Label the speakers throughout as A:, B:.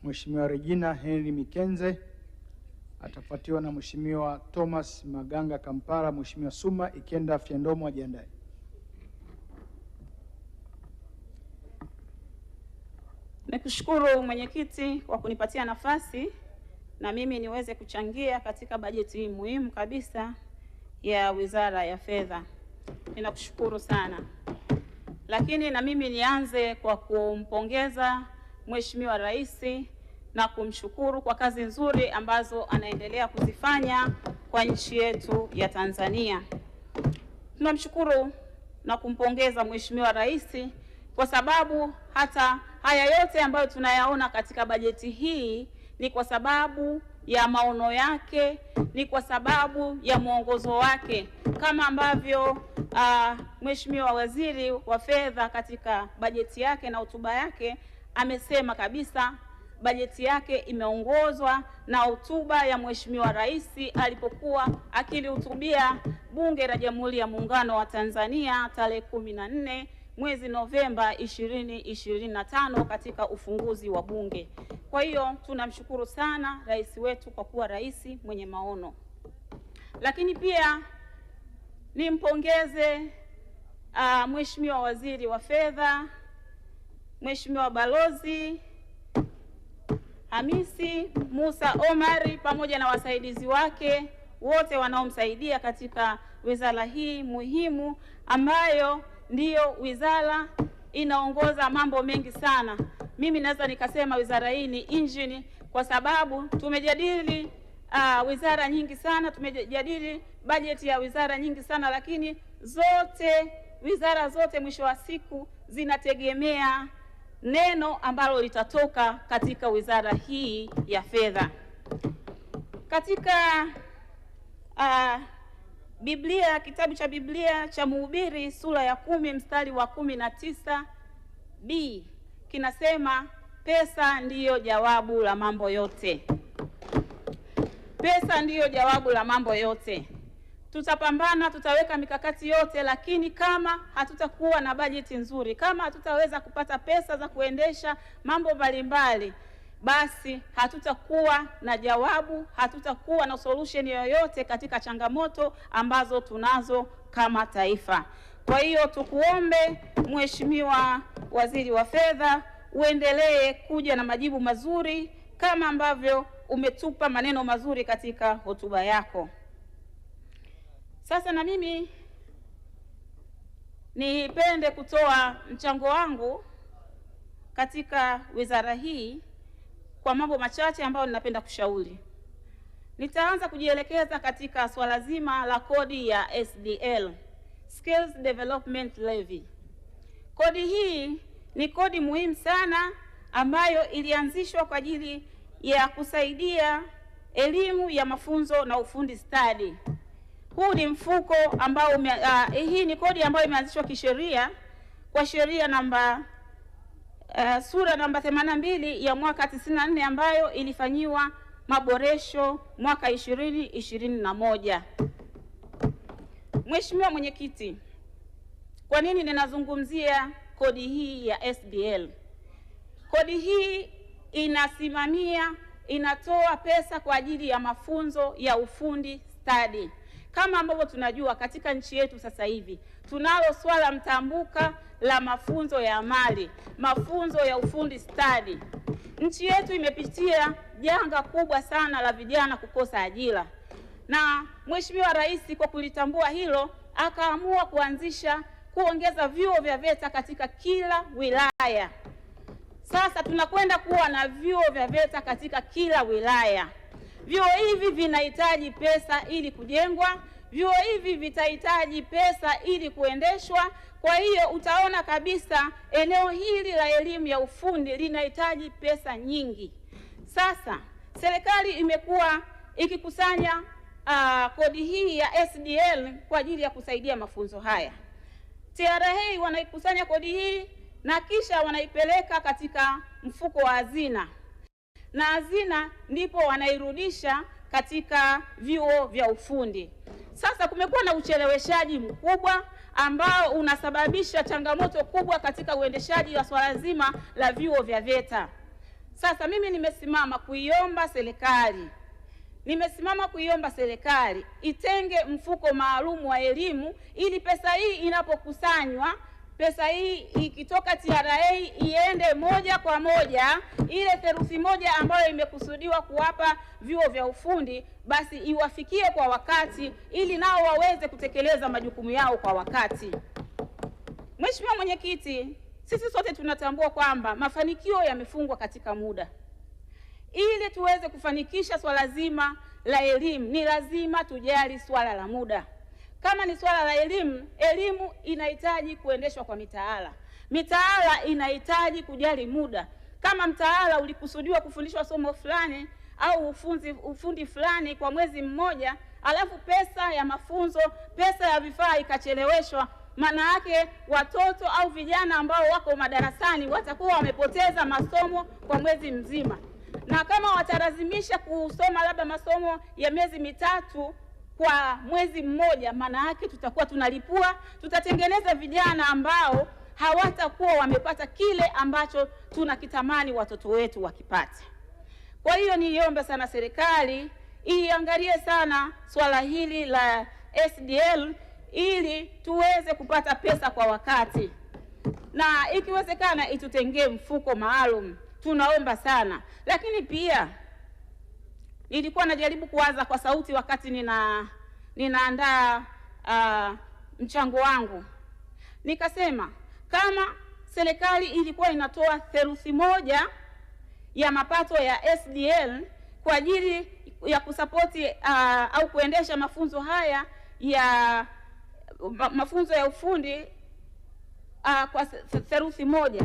A: Mheshimiwa Regina Henry Mikenze, atafuatiwa na Mheshimiwa Thomas Maganga Kampala. Mheshimiwa Suma Ikenda Fyandomo ajiandae.
B: Nikushukuru mwenyekiti kwa kunipatia nafasi na mimi niweze kuchangia katika bajeti hii muhimu kabisa ya Wizara ya Fedha. Ninakushukuru sana. Lakini na mimi nianze kwa kumpongeza Mheshimiwa Rais na kumshukuru kwa kazi nzuri ambazo anaendelea kuzifanya kwa nchi yetu ya Tanzania. Tunamshukuru na kumpongeza Mheshimiwa Rais kwa sababu hata haya yote ambayo tunayaona katika bajeti hii ni kwa sababu ya maono yake, ni kwa sababu ya mwongozo wake, kama ambavyo Mheshimiwa Waziri wa Fedha katika bajeti yake na hotuba yake amesema kabisa bajeti yake imeongozwa na hotuba ya Mheshimiwa Rais alipokuwa akilihutubia Bunge la Jamhuri ya Muungano wa Tanzania tarehe 14 mwezi Novemba 2025 katika ufunguzi wa Bunge. Kwa hiyo tunamshukuru sana rais wetu kwa kuwa rais mwenye maono. Lakini pia nimpongeze Mheshimiwa Waziri wa Fedha, Mheshimiwa Balozi Hamisi Musa Omari pamoja na wasaidizi wake wote wanaomsaidia katika wizara hii muhimu ambayo ndiyo wizara inaongoza mambo mengi sana. Mimi naweza nikasema wizara hii ni engine kwa sababu tumejadili wizara nyingi sana, tumejadili bajeti ya wizara nyingi sana, lakini wizara zote mwisho wa siku zinategemea neno ambalo litatoka katika wizara hii ya fedha. Katika Biblia, kitabu cha Biblia cha Mhubiri sura ya 10 mstari wa 19b kinasema pesa ndiyo jawabu la mambo yote. Pesa ndiyo jawabu la mambo yote. Tutapambana, tutaweka mikakati yote, lakini kama hatutakuwa na bajeti nzuri, kama hatutaweza kupata pesa za kuendesha mambo mbalimbali, basi hatutakuwa na jawabu, hatutakuwa na solution yoyote katika changamoto ambazo tunazo kama taifa. Kwa hiyo tukuombe Mheshimiwa Waziri wa Fedha uendelee kuja na majibu mazuri kama ambavyo umetupa maneno mazuri katika hotuba yako. Sasa na mimi nipende kutoa mchango wangu katika wizara hii kwa mambo machache ambayo ninapenda kushauri. Nitaanza kujielekeza katika swala zima la kodi ya SDL, Skills Development Levy. Kodi hii ni kodi muhimu sana ambayo ilianzishwa kwa ajili ya kusaidia elimu ya mafunzo na ufundi stadi. Huu ni mfuko ambao hii ni kodi ambayo imeanzishwa kisheria kwa sheria sura namba 82 ya mwaka 94 ambayo ilifanyiwa maboresho mwaka 2021. Mheshimiwa Mwenyekiti, kwa nini ninazungumzia kodi hii ya SDL? Kodi hii inatoa pesa kwa ajili ya mafunzo ya ufundi stadi. Kama ambavyo tunajua katika nchi yetu sasa hivi tunalo swala mtambuka la mafunzo ya amali, mafunzo ya ufundi stadi. Nchi yetu imepitia janga kubwa sana la vijana kukosa ajira, na Mheshimiwa Rais kwa kulitambua hilo akaamua kuongeza vyuo vya VETA katika kila wilaya. Sasa tunakwenda kuwa na vyuo vya VETA katika kila wilaya. Vyuo hivi vinahitaji pesa ili kujengwa, vyuo hivi vitahitaji pesa ili kuendeshwa. Kwa hiyo utaona kabisa eneo hili la elimu ya ufundi linahitaji pesa nyingi. Sasa serikali imekuwa ikikusanya kodi hii ya SDL kwa ajili ya kusaidia mafunzo haya. TRA wanaikusanya kodi hii na kisha wanaipeleka katika mfuko wa hazina, na hazina ndipo wanairudisha katika vyuo vya ufundi. Sasa kumekuwa na ucheleweshaji mkubwa ambao unasababisha changamoto kubwa katika uendeshaji wa swala zima la vyuo vya VETA. Sasa mimi nimesimama kuiomba serikali itenge mfuko maalum wa elimu, ili pesa hii inapokusanywa, pesa hii ikitoka TRA iende moja kwa moja, ile theluthi moja ambayo imekusudiwa kuwapa vyuo vya ufundi basi iwafikie kwa wakati, ili nao waweze kutekeleza majukumu yao kwa wakati. Mheshimiwa Mwenyekiti, sisi sote tunatambua kwamba mafanikio yamefungwa katika muda. Ili tuweze kufanikisha swala zima la elimu, ni lazima tujali swala la muda. Kama ni swala la elimu inahitaji kuendeshwa kwa mitaala. Mitaala inahitaji kujali muda. Kama mtaala ulikusudiwa kufundishwa somo fulani au ufundi fulani kwa mwezi mmoja, alafu pesa ya mafunzo, pesa ya vifaa ikacheleweshwa, maana yake watoto au vijana ambao wako madarasani watakuwa wamepoteza masomo kwa mwezi mzima. Na kama watalazimisha kusoma labda masomo ya miezi mitatu kwa mwezi mmoja, maana yake tutakuwa tunalipua, tutatengeneza vijana ambao hawatakuwa wamepata kile ambacho tunakitamani watoto wetu wakipate. Kwa hiyo niombe sana serikali iangalie sana swala hili la SDL ili tuweze kupata pesa kwa wakati, na ikiwezekana itutengee mfuko maalum. Tunaomba sana. Lakini pia nilikuwa najaribu kuwaza kwa sauti wakati ninaandaa mchango wangu, nikasema kama serikali ilikuwa inatoa theluthi moja ya mapato ya SDL kwa ajili ya kusapoti au kuendesha mafunzo haya ya mafunzo ya ufundi kwa theluthi moja,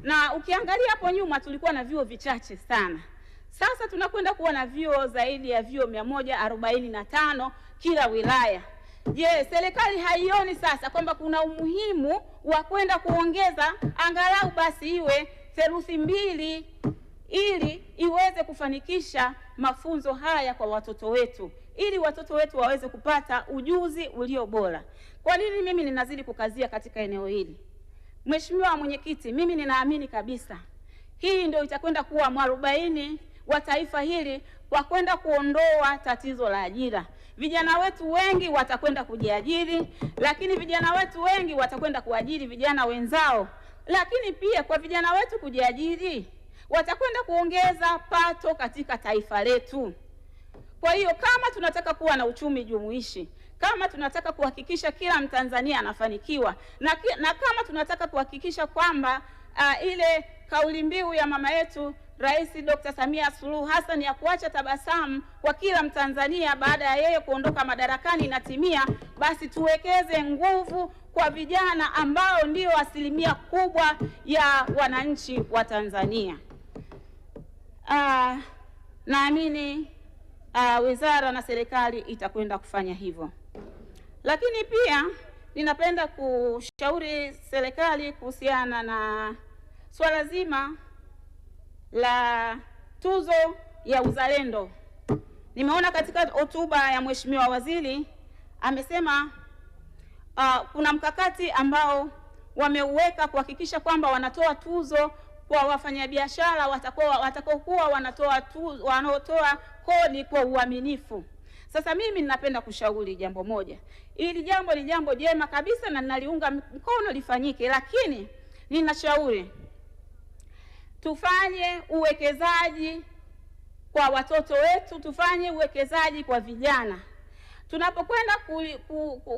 B: na ukiangalia hapo nyuma tulikuwa na vyuo vichache sana. Sasa tunakwenda kuwa na vyuo zaidi ya vyuo 145 kila wilaya. Je, serikali haioni sasa kwamba kuna umuhimu wa kwenda kuongeza angalau basi iwe theluthi mbili ili iweze kufanikisha mafunzo haya kwa watoto wetu, ili watoto wetu waweze kupata ujuzi ulio bora? Kwa nini mimi ninazidi kukazia katika eneo hili? Mheshimiwa Mwenyekiti, mimi ninaamini kabisa hii ndio itakwenda kuwa mwarobaini wa taifa hili kwa kwenda kuondoa tatizo la ajira. Vijana wetu wengi watakwenda kujiajiri, lakini vijana wetu wengi watakwenda kuajiri vijana wenzao, lakini pia kwa vijana wetu kujiajiri watakwenda kuongeza pato katika taifa letu. Kwa hiyo kama tunataka kuwa na uchumi jumuishi, kama tunataka kuhakikisha kila Mtanzania anafanikiwa, na kama tunataka kuhakikisha kwamba ile kauli mbiu ya mama yetu Rais Dr. Samia Suluhu Hassan ya kuacha tabasamu kwa kila Mtanzania baada ya yeye kuondoka madarakani inatimia, basi tuwekeze nguvu kwa vijana ambao ndio asilimia kubwa ya wananchi wa Tanzania. Naamini wizara na serikali itakwenda kufanya hivyo. Lakini pia ninapenda kushauri serikali kuhusiana na swala zima la tuzo ya uzalendo. Nimeona katika hotuba ya Mheshimiwa Waziri amesema kuna mkakati ambao wameuweka kuhakikisha kwamba wanatoa tuzo kwa wafanyabiashara watakokuwa wanaotoa kodi kwa uaminifu. Sasa mimi ninapenda kushauri jambo moja. Ili jambo ni jambo jema kabisa na ninaliunga mkono lifanyike, lakini ninashauri tufanye uwekezaji kwa watoto wetu, tufanye uwekezaji kwa vijana. Tunapokwenda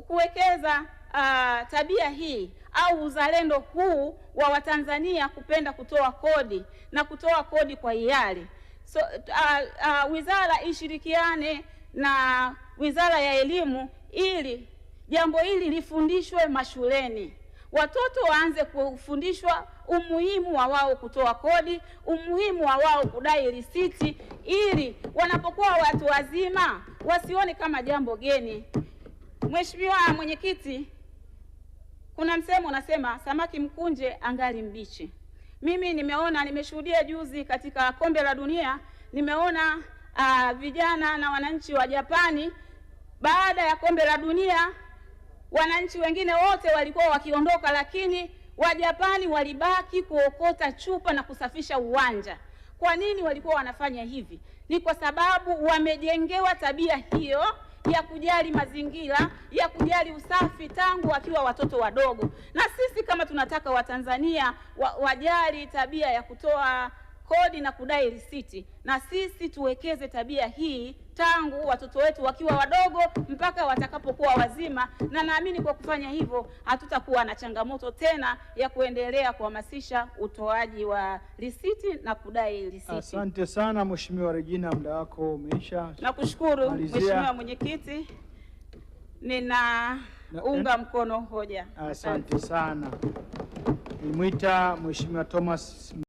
B: kuwekeza tabia hii au uzalendo huu wa Watanzania kupenda kutoa kodi na kutoa kodi kwa hiari, wizara ishirikiane na Wizara ya Elimu ili jambo hili lifundishwe mashuleni. Watoto waanze kufundishwa umuhimu wa wao kutoa kodi, umuhimu wa wao kudai risiti, ili wanapokuwa watu wazima wasione kama jambo geni. Mheshimiwa Mwenyekiti, kuna msemo unasema samaki mkunje angali mbichi. Mimi nimeshuhudia juzi katika Kombe la Dunia, nimeona vijana na wananchi wa Japani, baada ya Kombe la Dunia wananchi wengine wote walikuwa wakiondoka, lakini wa Japani walibaki kuokota chupa na kusafisha uwanja. Kwa nini walikuwa wanafanya hivi? Ni kwa sababu wamejengewa tabia hiyo ya kujali mazingira, ya kujali usafi tangu wakiwa watoto wadogo. Na sisi kama tunataka Watanzania wajali tabia ya kutoa kodi na kudai risiti, na sisi tuwekeze tabia hii tangu watoto wetu wakiwa wadogo mpaka watakapokuwa wazima, na naamini kwa kufanya hivyo hatutakuwa na changamoto tena ya kuendelea kuhamasisha utoaji wa risiti na kudai risiti.
A: Asante sana Mheshimiwa Regina, muda wako umeisha.
B: Nakushukuru Mheshimiwa Mwenyekiti, ninaunga mkono hoja.
A: Asante sana. Nimwita Mheshimiwa Thomas